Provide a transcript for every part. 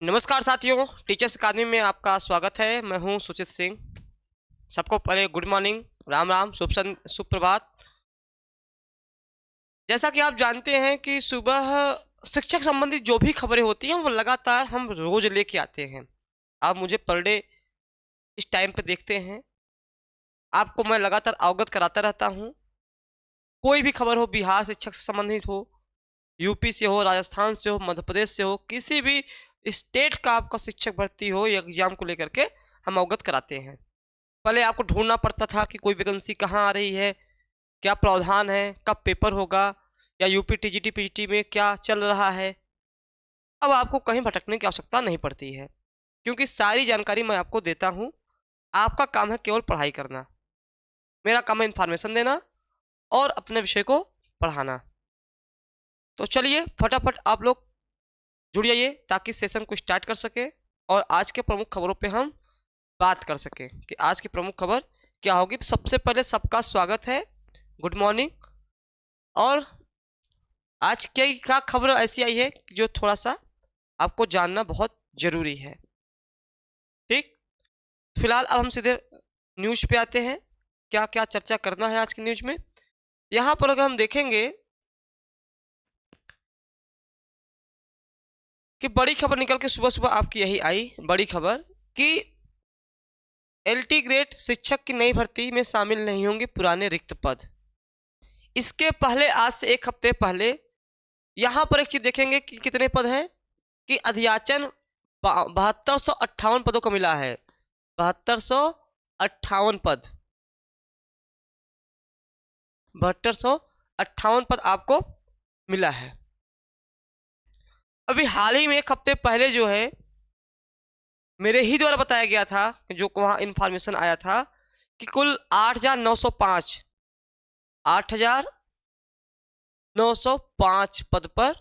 नमस्कार साथियों, टीचर्स अकादमी में आपका स्वागत है। मैं हूं सुचित सिंह। सबको पहले गुड मॉर्निंग, राम राम, सुप्रभात। जैसा कि आप जानते हैं कि सुबह शिक्षक संबंधित जो भी खबरें होती हैं वो लगातार हम रोज लेके आते हैं। आप मुझे पर डे इस टाइम पे देखते हैं, आपको मैं लगातार अवगत कराता रहता हूँ। कोई भी खबर हो, बिहार शिक्षक से संबंधित हो, यूपी से हो, राजस्थान से हो, मध्य प्रदेश से हो, किसी भी स्टेट का आपका शिक्षक भर्ती हो या एग्जाम को लेकर के हम अवगत कराते हैं। पहले आपको ढूंढना पड़ता था कि कोई वैकेंसी कहाँ आ रही है, क्या प्रावधान है, कब पेपर होगा, या यूपी टीजीटी पीजीटी में क्या चल रहा है। अब आपको कहीं भटकने की आवश्यकता नहीं पड़ती है, क्योंकि सारी जानकारी मैं आपको देता हूँ। आपका काम है केवल पढ़ाई करना, मेरा काम है इन्फॉर्मेशन देना और अपने विषय को पढ़ाना। तो चलिए फटाफट आप लोग जुड़ जाइए ताकि सेशन को स्टार्ट कर सके और आज के प्रमुख खबरों पे हम बात कर सके कि आज की प्रमुख खबर क्या होगी। तो सबसे पहले सबका स्वागत है, गुड मॉर्निंग। और आज क्या खबर ऐसी आई है जो थोड़ा सा आपको जानना बहुत जरूरी है। ठीक, फिलहाल अब हम सीधे न्यूज़ पे आते हैं। क्या क्या चर्चा करना है आज की न्यूज़ में। यहाँ पर अगर हम देखेंगे कि बड़ी खबर निकल के सुबह सुबह आपकी यही आई बड़ी खबर कि एलटी ग्रेड शिक्षक की नई भर्ती में शामिल नहीं होंगे पुराने रिक्त पद। इसके पहले आज से एक हफ्ते पहले यहां पर एक चीज देखेंगे कि कितने पद हैं, कि अध्याचन 7258 पदों को मिला है। 7258 पद, 7258 पद आपको मिला है। अभी हाल ही में एक हफ्ते पहले जो है मेरे ही द्वारा बताया गया था, जो वहां इंफॉर्मेशन आया था कि कुल 8905 पद पर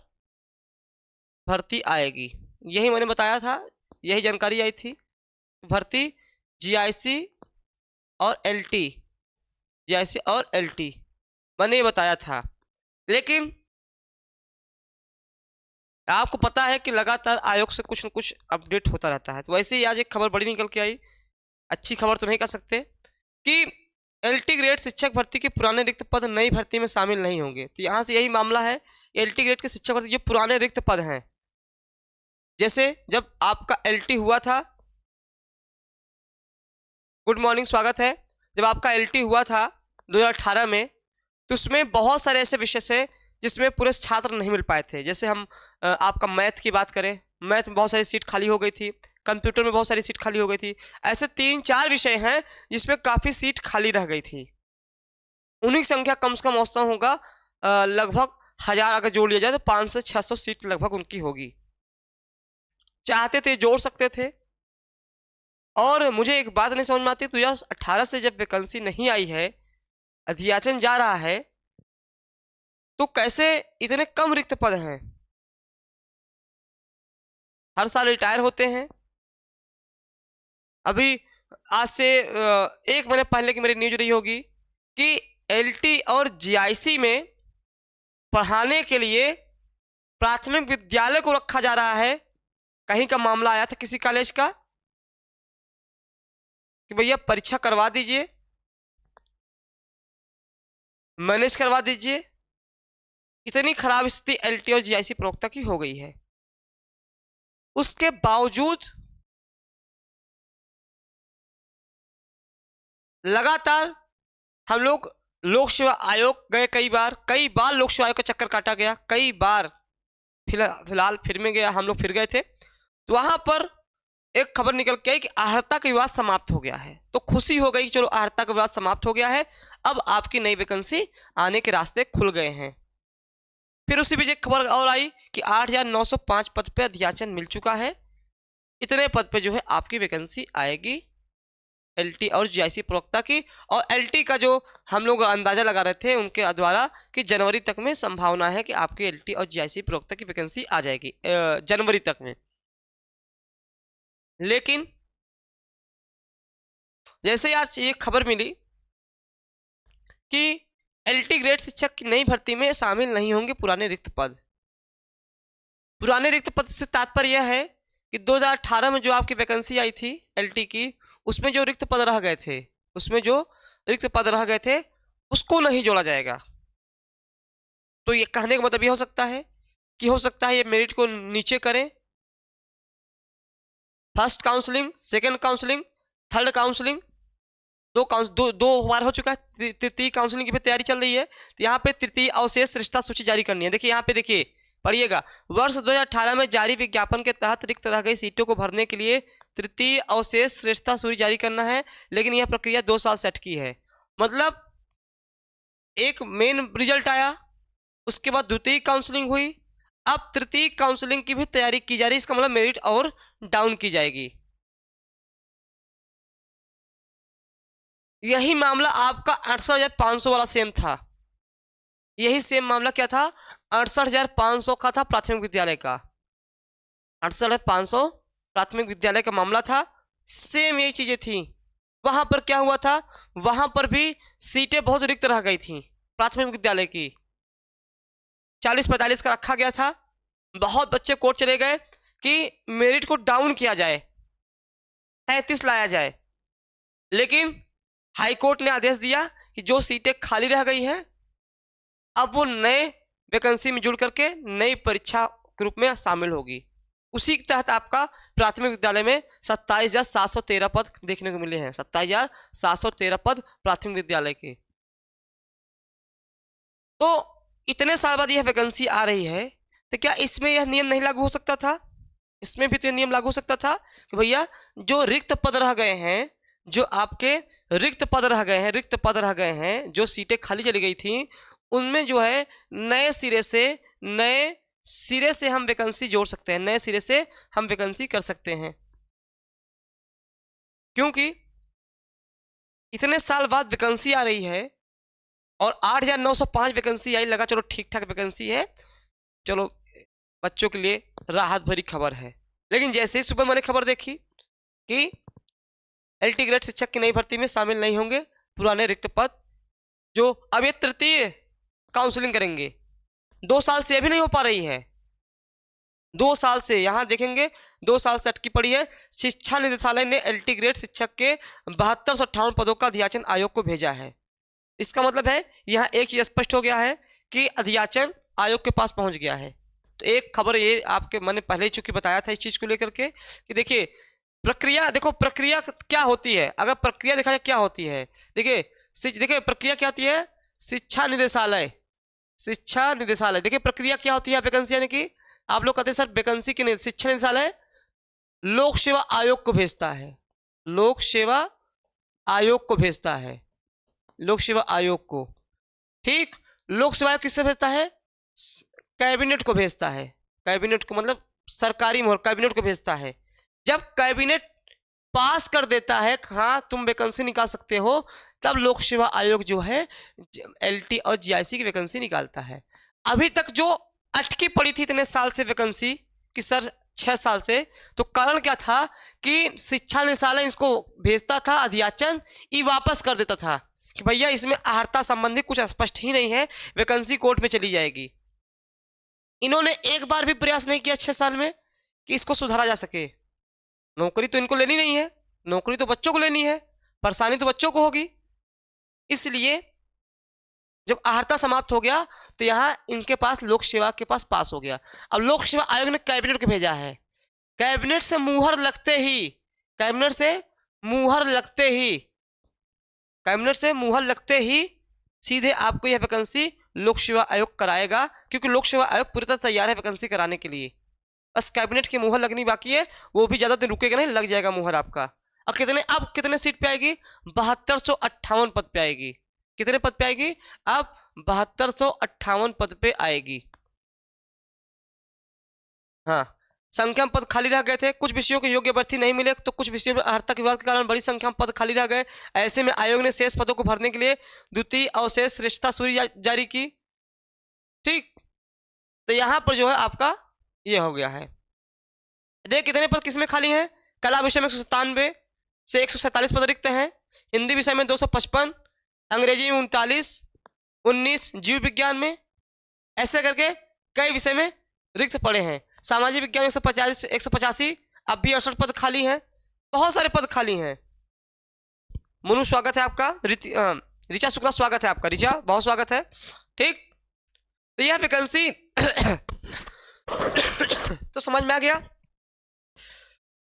भर्ती आएगी। यही मैंने बताया था, यही जानकारी आई थी। भर्ती जीआईसी और एलटी, जीआईसी और एलटी मैंने ये बताया था। लेकिन आपको पता है कि लगातार आयोग से कुछ न कुछ अपडेट होता रहता है। तो वैसे ही आज एक खबर बड़ी निकल के आई, अच्छी खबर तो नहीं कह सकते, कि एलटी ग्रेड शिक्षक भर्ती के पुराने रिक्त पद नई भर्ती में शामिल नहीं होंगे। तो यहाँ से यही मामला है, एलटी ग्रेड के शिक्षक भर्ती जो पुराने रिक्त पद हैं, जैसे जब आपका एलटी हुआ था, गुड मॉर्निंग, स्वागत है, जब आपका एलटी हुआ था 2018 में, तो उसमें बहुत सारे ऐसे विषय थे जिसमें पूरे छात्र नहीं मिल पाए थे। जैसे हम आपका मैथ की बात करें, मैथ में बहुत सारी सीट खाली हो गई थी, कंप्यूटर में बहुत सारी सीट खाली हो गई थी। ऐसे 3-4 विषय हैं जिसमें काफ़ी सीट खाली रह गई थी। उन्हीं की संख्या कम से कम औसतन होगा लगभग 1000, अगर जोड़ लिया जाए तो 500 से 600 सीट लगभग उनकी होगी। चाहते थे जोड़ सकते थे। और मुझे एक बात नहीं समझ में आती, 2018 से जब वैकेंसी नहीं आई है, अध्याचन जा रहा है, तो कैसे इतने कम रिक्त पद हैं। हर साल रिटायर होते हैं। अभी आज से 1 महीने पहले की मेरी न्यूज रही होगी कि एलटी और जीआईसी में पढ़ाने के लिए प्राथमिक विद्यालय को रखा जा रहा है। कहीं का मामला आया था किसी कॉलेज का कि भैया परीक्षा करवा दीजिए, मैनेज करवा दीजिए। इतनी खराब स्थिति एलटी और जीआईसी प्रवक्ता की हो गई है। उसके बावजूद लगातार हम लोग लोक सेवा आयोग गए, कई बार लोक सेवा आयोग का चक्कर काटा गया, कई बार फिलहाल फिर में गया, हम लोग फिर गए थे। तो वहां पर एक खबर निकल के आई कि अर्हता का विवाद समाप्त हो गया है। तो खुशी हो गई कि चलो अर्हता का विवाद समाप्त हो गया है, अब आपकी नई वैकेंसी आने के रास्ते खुल गए हैं। फिर उसी बीच एक खबर और आई कि 8905 पद पे अध्याचन मिल चुका है। इतने पद पे जो है आपकी वैकेंसी आएगी एलटी और जीआईसी प्रवक्ता की। और एलटी का जो हम लोग अंदाजा लगा रहे थे उनके द्वारा कि जनवरी तक में संभावना है कि आपकी एलटी और जीआईसी प्रवक्ता की वैकेंसी आ जाएगी जनवरी तक में। लेकिन जैसे आज ये खबर मिली कि एलटी ग्रेड शिक्षक की नई भर्ती में शामिल नहीं होंगे पुराने रिक्त पद। पुराने रिक्त पद से तात्पर्य यह है कि 2018 में जो आपकी वैकेंसी आई थी एलटी की, उसमें जो रिक्त पद रह गए थे, उसमें जो रिक्त पद रह गए थे उसको नहीं जोड़ा जाएगा। तो ये कहने का मतलब ये हो सकता है कि हो सकता है ये मेरिट को नीचे करें, first counselling, second counselling, third counselling, दो बार हो चुका है, तृतीय काउंसलिंग की भी तैयारी चल रही है। तो यहाँ पे तृतीय अवशेष रिश्ता सूची जारी करनी है। देखिए यहाँ पे देखिए पढ़िएगा, वर्ष 2018 में जारी विज्ञापन के तहत रिक्त रह गई सीटों को भरने के लिए तृतीय अवशेष रिश्ता सूची जारी करना है, लेकिन यह प्रक्रिया 2 साल से अटकी है। मतलब एक मेन रिजल्ट आया, उसके बाद द्वितीय काउंसलिंग हुई, अब तृतीय काउंसलिंग की भी तैयारी की जा रही है। इसका मतलब मेरिट और डाउन की जाएगी। यही मामला आपका 68,500 वाला सेम था। यही सेम मामला क्या था, 68,500 का था, प्राथमिक विद्यालय का 68,500 प्राथमिक विद्यालय का मामला था। सेम यही चीजें थी। वहां पर क्या हुआ था, वहां पर भी सीटें बहुत रिक्त रह गई थी प्राथमिक विद्यालय की, 40-45 का रखा गया था। बहुत बच्चे कोर्ट चले गए कि मेरिट को डाउन किया जाए, 33 लाया जाए, लेकिन हाई कोर्ट ने आदेश दिया कि जो सीटें खाली रह गई हैं अब वो नए वैकेंसी में जुड़ करके नई परीक्षा के रूप में शामिल होगी। उसी के तहत आपका प्राथमिक विद्यालय में 27,713 पद देखने को मिले हैं, 27,713 पद प्राथमिक विद्यालय के। तो इतने साल बाद यह वैकेंसी आ रही है, तो क्या इसमें यह नियम नहीं लागू हो सकता था? इसमें भी तो यह नियम लागू हो सकता था कि भैया जो रिक्त पद रह गए हैं, जो आपके रिक्त पद रह गए हैं, रिक्त पद रह गए हैं, जो सीटें खाली चली गई थी, उनमें जो है नए सिरे से हम वैकेंसी जोड़ सकते हैं, नए सिरे से हम वैकेंसी कर सकते हैं। क्योंकि इतने साल बाद वैकेंसी आ रही है और 8,905 वैकेंसी आई, लगा चलो ठीक ठाक वैकेंसी है, चलो बच्चों के लिए राहत भरी खबर है। लेकिन जैसे ही सुबह मैंने खबर देखी कि एलटी ग्रेड शिक्षक की नई भर्ती में शामिल नहीं होंगे पुराने रिक्त पद, जो अब ये तृतीय काउंसलिंग करेंगे, 2 साल से अभी नहीं हो पा रही है, 2 साल से यहाँ देखेंगे 2 साल से अटकी पड़ी है। शिक्षा निदेशालय ने एलटी ग्रेड शिक्षक के 7258 पदों का अध्याचन आयोग को भेजा है। इसका मतलब है यहाँ एक चीज स्पष्ट हो गया है कि अध्याचन आयोग के पास पहुंच गया है। तो एक खबर ये आपके मैंने पहले ही चूंकि बताया था इस चीज को लेकर के कि देखिए प्रक्रिया, देखो प्रक्रिया क्या होती है, अगर प्रक्रिया देखा जाए क्या होती है, देखिए प्रक्रिया क्या होती है, शिक्षा निदेशालय, देखिए प्रक्रिया क्या होती है वैकेंसी यानी कि आप लोग कहते हैं सर वैकेंसी की शिक्षा निदेशालय लोक सेवा आयोग को भेजता है, लोक सेवा आयोग को भेजता है, लोक सेवा आयोग को, ठीक। लोक सेवा आयोग किससे भेजता है, कैबिनेट को भेजता है, कैबिनेट को मतलब सरकारी मोहर, कैबिनेट को भेजता है। जब कैबिनेट पास कर देता है हाँ तुम वैकेंसी निकाल सकते हो, तब लोक सेवा आयोग जो है एलटी और जीआईसी की वैकेंसी निकालता है। अभी तक जो अटकी पड़ी थी इतने साल से वैकेंसी कि सर 6 साल से, तो कारण क्या था कि शिक्षा निदेशालय इसको भेजता था अध्याचन, ये वापस कर देता था कि भैया इसमें अर्हता संबंधी कुछ स्पष्ट ही नहीं है, वैकेंसी कोर्ट में चली जाएगी। इन्होंने एक बार भी प्रयास नहीं किया 6 साल में कि इसको सुधारा जा सके। नौकरी तो इनको लेनी नहीं है, नौकरी तो बच्चों को लेनी है, परेशानी तो बच्चों को होगी। इसलिए जब अर्हता समाप्त हो गया तो यहाँ इनके पास लोक सेवा के पास हो गया। अब लोक सेवा आयोग ने कैबिनेट को भेजा है, कैबिनेट से मुहर लगते ही, कैबिनेट से मुहर लगते ही सीधे आपको यह वैकेंसी लोक सेवा आयोग कराएगा, क्योंकि लोक सेवा आयोग पूरी तरह तैयार है वैकेंसी कराने के लिए। बस कैबिनेट की मुहर लगनी बाकी है, वो भी ज्यादा दिन रुकेगा नहीं, लग जाएगा मुहर आपका। अब कितने सीट पे आएगी, 7258 पद पे आएगी। कितने पद पे आएगी, अब 7258 पद पे आएगी। हाँ, संख्या में पद खाली रह गए थे, कुछ विषयों के योग्य भर्ती नहीं मिले, तो कुछ विषयों में अर्हता के विवाद के कारण बड़ी संख्या में पद खाली रह गए। ऐसे में आयोग ने शेष पदों को भरने के लिए द्वितीय अवशेष रिश्ता सूची जारी की, ठीक। तो यहाँ पर जो है आपका ये हो गया है। देख कितने पद किसमें खाली हैं, कला विषय में 197 से 147 पद रिक्त हैं, हिंदी विषय में 255, अंग्रेजी में 39, 19 जीव विज्ञान में, ऐसे करके कई विषय में रिक्त पड़े हैं। सामाजिक विज्ञान में 185, अब भी 68 पद खाली हैं, बहुत सारे पद खाली हैं। मोनू स्वागत है आपका, ऋचा शुक्ला स्वागत है आपका, ऋचा बहुत स्वागत है। ठीक, तो यह वैकेंसी तो समझ में आ गया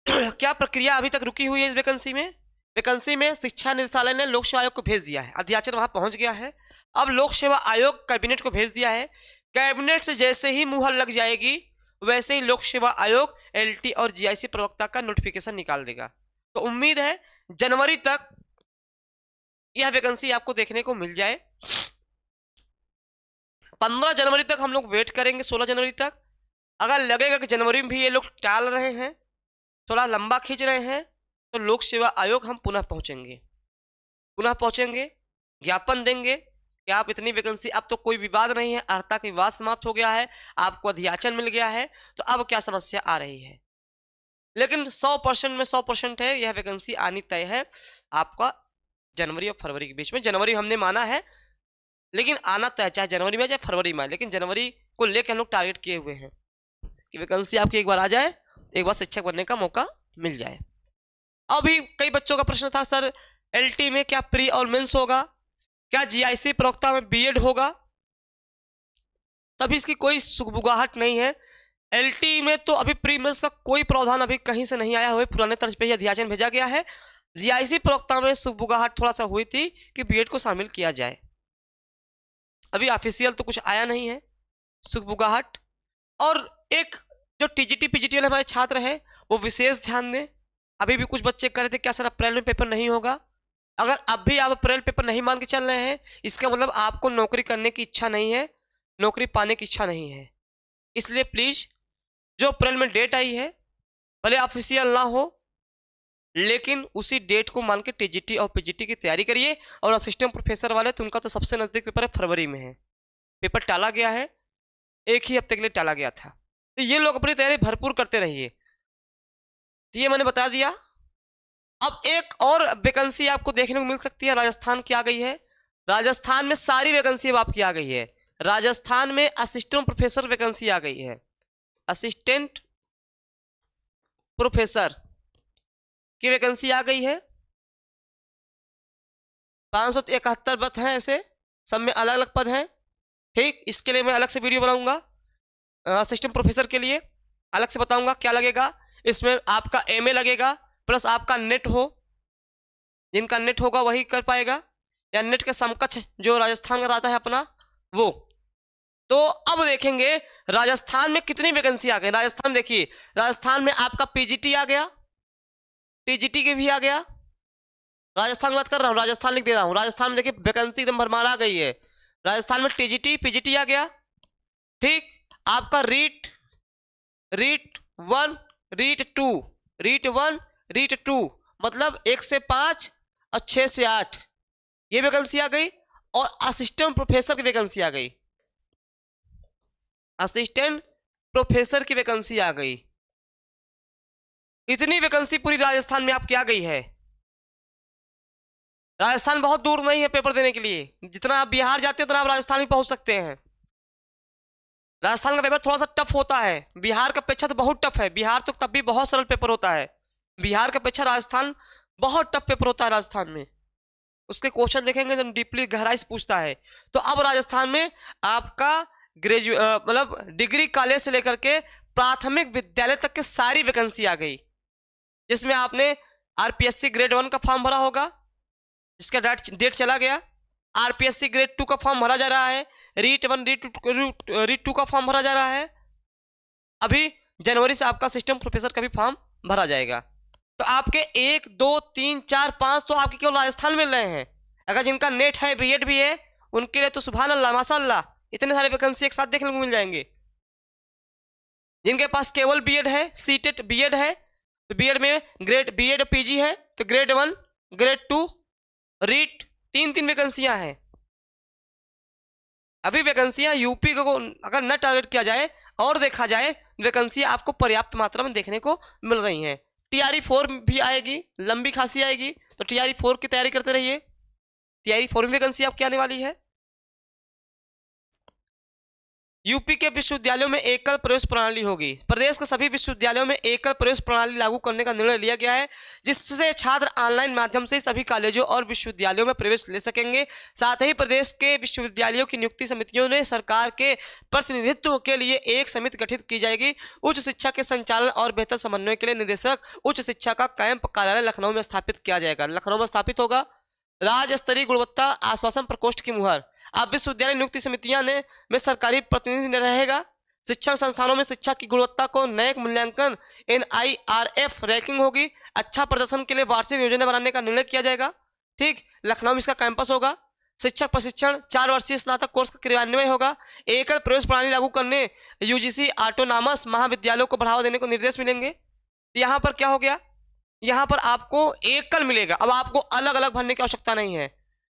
क्या प्रक्रिया अभी तक रुकी हुई है इस वैकेंसी में। वैकेंसी में शिक्षा निदेशालय ने लोक सेवा आयोग को भेज दिया है, अध्याचन वहां पहुंच गया है। अब लोक सेवा आयोग कैबिनेट को भेज दिया है, कैबिनेट से जैसे ही मुहर लग जाएगी वैसे ही लोक सेवा आयोग एलटी और जीआईसी प्रवक्ता का नोटिफिकेशन निकाल देगा। तो उम्मीद है जनवरी तक यह वैकेंसी आपको देखने को मिल जाए। 15 जनवरी तक हम लोग वेट करेंगे, 16 जनवरी तक। अगर लगेगा कि जनवरी में भी ये लोग टाल रहे हैं, थोड़ा लंबा खींच रहे हैं, तो लोक सेवा आयोग हम पुनः पहुंचेंगे, ज्ञापन देंगे कि आप इतनी वैकेंसी, अब तो कोई विवाद नहीं है, अर्हता का विवाद समाप्त हो गया है, आपको अध्याचन मिल गया है, तो अब क्या समस्या आ रही है। लेकिन 100% में 100% है, यह वैकेंसी आनी तय है आपका जनवरी और फरवरी के बीच में। जनवरी हमने माना है, लेकिन आना तय चाहे जनवरी में चाहे फरवरी में, लेकिन जनवरी को लेकर हम लोग टारगेट किए हुए हैं कि वैकेंसी आपकी एक बार आ जाए, एक बार शिक्षक बनने का मौका मिल जाए। अभी कई बच्चों का प्रश्न था, सर एलटी में क्या प्री और मेंस होगा, क्या जीआईसी प्रवक्ता में बीएड होगा। तभी इसकी कोई सुगबुगाहट नहीं है। एलटी में तो अभी प्री मेंस का कोई प्रावधान अभी कहीं से नहीं आया हुआ, पुराने तर्ज पे ही अध्याचन भेजा गया है। जीआईसी प्रवक्ता में सुगबुगाहट थोड़ा सा हुई थी कि बीएड को शामिल किया जाए, अभी ऑफिशियल तो कुछ आया नहीं है सुगबुगाहट। और एक जो टीजीटी पीजीटी वाले हमारे छात्र हैं वो विशेष ध्यान दें। अभी भी कुछ बच्चे कह रहे थे क्या सर अप्रैल में पेपर नहीं होगा। अगर अब भी आप अप्रैल पेपर नहीं मान के चल रहे हैं, इसका मतलब आपको नौकरी करने की इच्छा नहीं है, नौकरी पाने की इच्छा नहीं है। इसलिए प्लीज जो अप्रैल में डेट आई है, भले ऑफिशियल ना हो, लेकिन उसी डेट को मान के टीजीटी और पीजीटी की तैयारी करिए। और असिस्टेंट प्रोफेसर वाले तो उनका तो सबसे नजदीक पेपर है, फरवरी में है। पेपर टाला गया है, एक ही हफ्ते के लिए टाला गया था, तो ये लोग अपनी तैयारी भरपूर करते रहिए। तो ये मैंने बता दिया। अब एक और वैकेंसी आपको देखने को मिल सकती है, राजस्थान की आ गई है। राजस्थान में सारी वैकेंसी अब आपकी आ गई है। राजस्थान में असिस्टेंट प्रोफेसर वैकेंसी आ गई है, असिस्टेंट प्रोफेसर की वैकेंसी आ गई है। 571 पद हैं, ऐसे सब में अलग अलग पद हैं। ठीक, इसके लिए मैं अलग से वीडियो बनाऊंगा, असिस्टेंट प्रोफेसर के लिए अलग से बताऊंगा क्या लगेगा। इसमें आपका एमए लगेगा प्लस आपका नेट हो, जिनका नेट होगा वही कर पाएगा, या नेट के समकक्ष जो राजस्थान का आता है अपना वो। तो अब देखेंगे राजस्थान में कितनी वैकेंसी आ गई। राजस्थान देखिए, राजस्थान में आपका पीजीटी आ गया, टीजीटी के भी आ गया। राजस्थान की बात कर रहा हूँ, राजस्थान लिख दे रहा हूँ। राजस्थान में देखिए वैकेंसी एकदम भरमार आ गई है। राजस्थान में टीजीटी पीजीटी आ गया। ठीक, आपका रीट 1 रीट 2 मतलब 1 से 5 और 6 से 8 ये वैकेंसी आ गई। और असिस्टेंट प्रोफेसर की वैकेंसी आ गई, असिस्टेंट प्रोफेसर की वैकेंसी आ गई। इतनी वैकेंसी पूरी राजस्थान में आपकी आ गई है। राजस्थान बहुत दूर नहीं है पेपर देने के लिए, जितना आप बिहार जाते हैं उतना आप राजस्थान भी पहुंच सकते हैं। राजस्थान का पेपर थोड़ा सा टफ होता है, बिहार का अपेक्षा तो बहुत टफ है। बिहार तो तब भी बहुत सरल पेपर होता है, बिहार का अपेक्षा राजस्थान बहुत टफ पेपर होता है। राजस्थान में उसके क्वेश्चन देखेंगे तो डीपली गहराई से पूछता है। तो अब राजस्थान में आपका मतलब डिग्री कॉलेज से लेकर के प्राथमिक विद्यालय तक के सारी वैकेंसी आ गई, जिसमें आपने आरपीएससी ग्रेड 1 का फॉर्म भरा होगा, जिसका डेट चला गया। आरपीएससी ग्रेड 2 का फॉर्म भरा जा रहा है, रीट 1 रीट 2 का फॉर्म भरा जा रहा है। अभी जनवरी से आपका सिस्टम प्रोफेसर का भी फॉर्म भरा जाएगा। तो आपके 1 2 3 4 5 तो आपके केवल राजस्थान मिल रहे हैं। अगर जिनका नेट है, बीएड भी है, उनके लिए तो सुभान अल्लाह माशाअल्लाह, इतने सारे वैकेंसी एक साथ देखने को मिल जाएंगे। जिनके पास केवल बीएड है, सीटेट बीएड है, तो बीएड में ग्रेड बीएड पीजी है तो ग्रेड 1 ग्रेड 2 रीट 3 वैकेंसियां हैं। अभी वैकेंसियां यूपी को अगर न टारगेट किया जाए और देखा जाए, वैकेंसियां आपको पर्याप्त मात्रा में देखने को मिल रही हैं। टीआरई 4 भी आएगी, लंबी खासी आएगी, तो टीआरई 4 की तैयारी करते रहिए। टीआरई 4 में वैकेंसी आपकी आने वाली है। यूपी के विश्वविद्यालयों में एकल प्रवेश प्रणाली होगी। प्रदेश के सभी विश्वविद्यालयों में एकल प्रवेश प्रणाली लागू करने का निर्णय लिया गया है, जिससे छात्र ऑनलाइन माध्यम से सभी कॉलेजों और विश्वविद्यालयों में प्रवेश ले सकेंगे। साथ ही प्रदेश के विश्वविद्यालयों की नियुक्ति समितियों ने सरकार के प्रतिनिधित्व के लिए एक समिति गठित की जाएगी। उच्च शिक्षा के संचालन और बेहतर समन्वय के लिए निदेशक उच्च शिक्षा का कैंप कार्यालय लखनऊ में स्थापित किया जाएगा। लखनऊ में स्थापित होगा। राज्य स्तरीय गुणवत्ता आश्वासन प्रकोष्ठ की मुहर। अब विश्वविद्यालय नियुक्ति समितियां में सरकारी प्रतिनिधि रहेगा। शिक्षण संस्थानों में शिक्षा की गुणवत्ता को नैक मूल्यांकन NIRF रैंकिंग होगी। अच्छा प्रदर्शन के लिए वार्षिक योजना बनाने का निर्णय किया जाएगा। ठीक, लखनऊ में इसका कैंपस होगा। शिक्षक प्रशिक्षण 4 वर्षीय स्नातक कोर्स का क्रियान्वयन होगा। एकल प्रवेश प्रणाली लागू करने UGC ऑटोनॉमस महाविद्यालयों को बढ़ावा देने को निर्देश मिलेंगे। यहाँ पर क्या हो गया, यहाँ पर आपको एकल मिलेगा। अब आपको अलग अलग भरने की आवश्यकता नहीं है।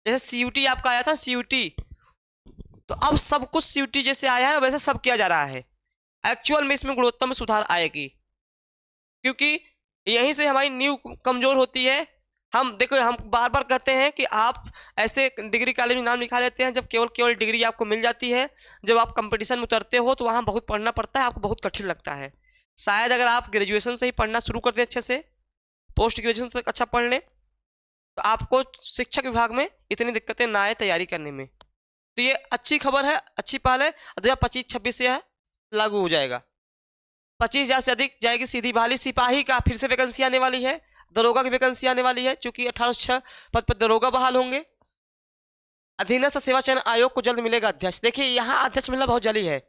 जैसे CUT आपका आया था CUT, तो अब सब कुछ CUT जैसे आया है वैसे सब किया जा रहा है। एक्चुअल में इसमें गुणवत्ता में सुधार आएगी, क्योंकि यहीं से हमारी नींव कमजोर होती है। हम देखो, हम बार बार कहते हैं कि आप ऐसे डिग्री कॉलेज में नाम लिखा लेते हैं जब केवल डिग्री आपको मिल जाती है। जब आप कंपटीशन में उतरते हो तो वहाँ बहुत पढ़ना पड़ता है, आपको बहुत कठिन लगता है। शायद अगर आप ग्रेजुएशन से ही पढ़ना शुरू कर दें, अच्छे से पोस्ट ग्रेजुएशन तक अच्छा पढ़ लें, तो आपको शिक्षक विभाग में इतनी दिक्कतें ना आए तैयारी करने में। तो ये अच्छी खबर है, अच्छी पहल है। 2025-26 से यह लागू हो जाएगा। 25,000 से अधिक जाएगी सीधी बहाली। सिपाही का फिर से वैकेंसी आने वाली है। दरोगा की वैकेंसी आने वाली है, चूंकि 1806 पद पर दरोगा बहाल होंगे। अधीनस्थ सेवा चयन आयोग को जल्द मिलेगा अध्यक्ष। देखिए, यहाँ अध्यक्ष मिलना बहुत जल्दी है।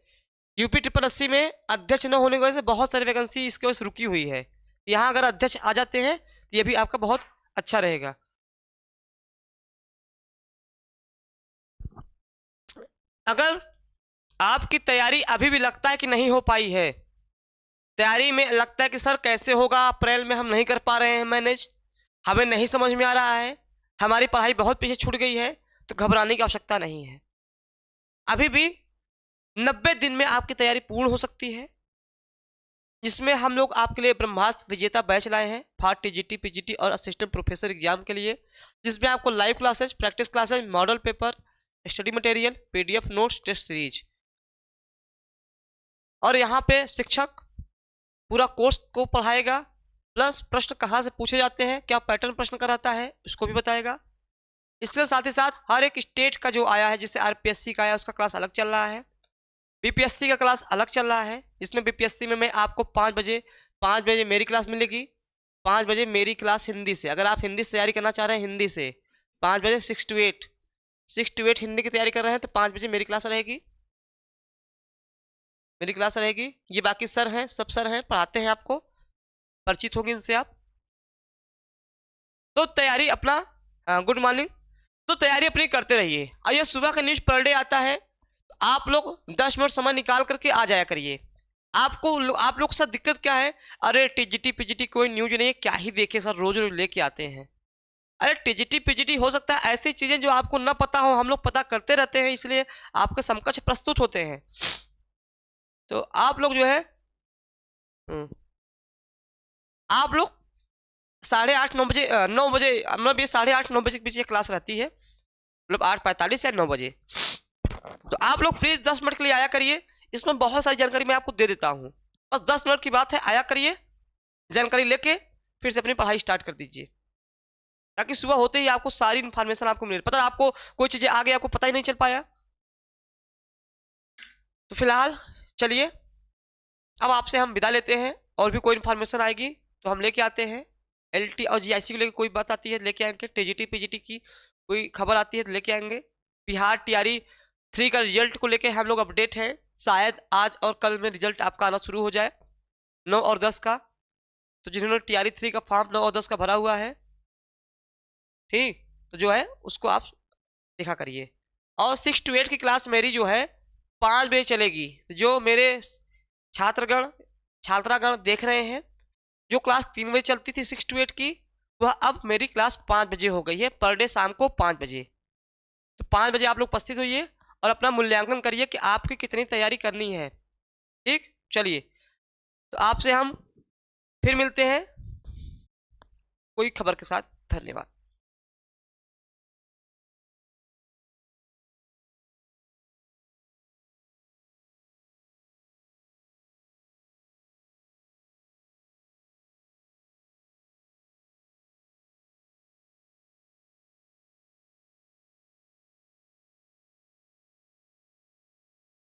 UP 888 में अध्यक्ष न होने की वजह से बहुत सारी वैकेंसी इसकी वजह से रुकी हुई है। यहाँ अगर अध्यक्ष आ जाते हैं तो ये भी आपका बहुत अच्छा रहेगा। अगर आपकी तैयारी अभी भी लगता है कि नहीं हो पाई है, तैयारी में लगता है कि सर कैसे होगा, अप्रैल में हम नहीं कर पा रहे हैं मैनेज, हमें नहीं समझ में आ रहा है, हमारी पढ़ाई बहुत पीछे छूट गई है, तो घबराने की आवश्यकता नहीं है। अभी भी 90 दिन में आपकी तैयारी पूर्ण हो सकती है, जिसमें हम लोग आपके लिए ब्रह्मास्त्र विजेता बैच लाए हैं फॉर TGT PGT और असिस्टेंट प्रोफेसर एग्जाम के लिए, जिसमें आपको live classes, practice classes, model paper, study material, PDF notes, test series, और यहाँ पे शिक्षक पूरा कोर्स को पढ़ाएगा। प्लस प्रश्न कहाँ से पूछे जाते हैं, क्या पैटर्न प्रश्न कराता है, उसको भी बताएगा। इसके साथ ही साथ हर एक स्टेट का जो आया है, जैसे RPSC का आया उसका क्लास अलग चल रहा है, BPSC का क्लास अलग चल रहा है, जिसमें BPSC में मैं आपको 5 बजे मेरी क्लास मिलेगी। 5 बजे मेरी क्लास हिंदी से, अगर आप हिंदी से तैयारी करना चाह रहे हैं हिंदी से, 5 बजे 6 to 8 हिंदी की तैयारी कर रहे हैं तो 5 बजे मेरी क्लास रहेगी। ये बाकी सर हैं, सब सर हैं, पढ़ाते हैं, आपको परिचित होंगे इनसे आप। तो तैयारी अपना गुड मॉर्निंग, तो तैयारी अपनी करते रहिए। और ये सुबह का न्यूज़ पर डे आता है, आप लोग 10 मिनट समय निकाल करके आ जाया करिए। आप लोग के साथ दिक्कत क्या है, अरे TGT PGT कोई न्यूज नहीं है, क्या ही देखे सर, रोज रोज लेके आते हैं। अरे TGT PGT हो सकता है ऐसी चीजें जो आपको ना पता हो, हम लोग पता करते रहते हैं, इसलिए आपके समकक्ष प्रस्तुत होते हैं। तो आप लोग जो है आप लोग 8:30 9 बजे 9 बजे मतलब ये 8:30 9 बजे के बीच ये क्लास रहती है, मतलब 8:45 या 9 बजे। तो आप लोग प्लीज 10 मिनट के लिए आया करिए। इसमें बहुत सारी जानकारी मैं आपको दे देता हूँ, बस 10 मिनट की बात है, आया करिए, जानकारी लेके फिर से अपनी पढ़ाई स्टार्ट कर दीजिए, ताकि सुबह होते ही आपको सारी इन्फॉर्मेशन आपको मिले। पता है आपको कोई चीजें आ गई, आपको पता ही नहीं चल पाया। तो फिलहाल चलिए, अब आपसे हम विदा लेते हैं। और भी कोई इन्फॉर्मेशन आएगी तो हम लेके आते हैं। LT और GIC को लेकर कोई बात आती है लेके आएंगे, TGT PGT की कोई खबर आती है तो लेके आएंगे। बिहार TRE 3 का रिजल्ट को लेके हम लोग अपडेट हैं, शायद आज और कल में रिजल्ट आपका आना शुरू हो जाए 9 और 10 का। तो जिन्होंने TRE 3 का फॉर्म 9 और 10 का भरा हुआ है, ठीक, तो जो है उसको आप देखा करिए। और 6 to 8 की क्लास मेरी जो है 5 बजे चलेगी। तो जो मेरे छात्रागण देख रहे हैं, जो क्लास 3 बजे चलती थी 6 to 8 की, वह अब मेरी क्लास 5 बजे हो गई है, पर डे शाम को 5 बजे। तो 5 बजे आप लोग उपस्थित होइए और अपना मूल्यांकन करिए कि आपकी कितनी तैयारी करनी है। ठीक, चलिए, तो आपसे हम फिर मिलते हैं कोई खबर के साथ। धन्यवाद।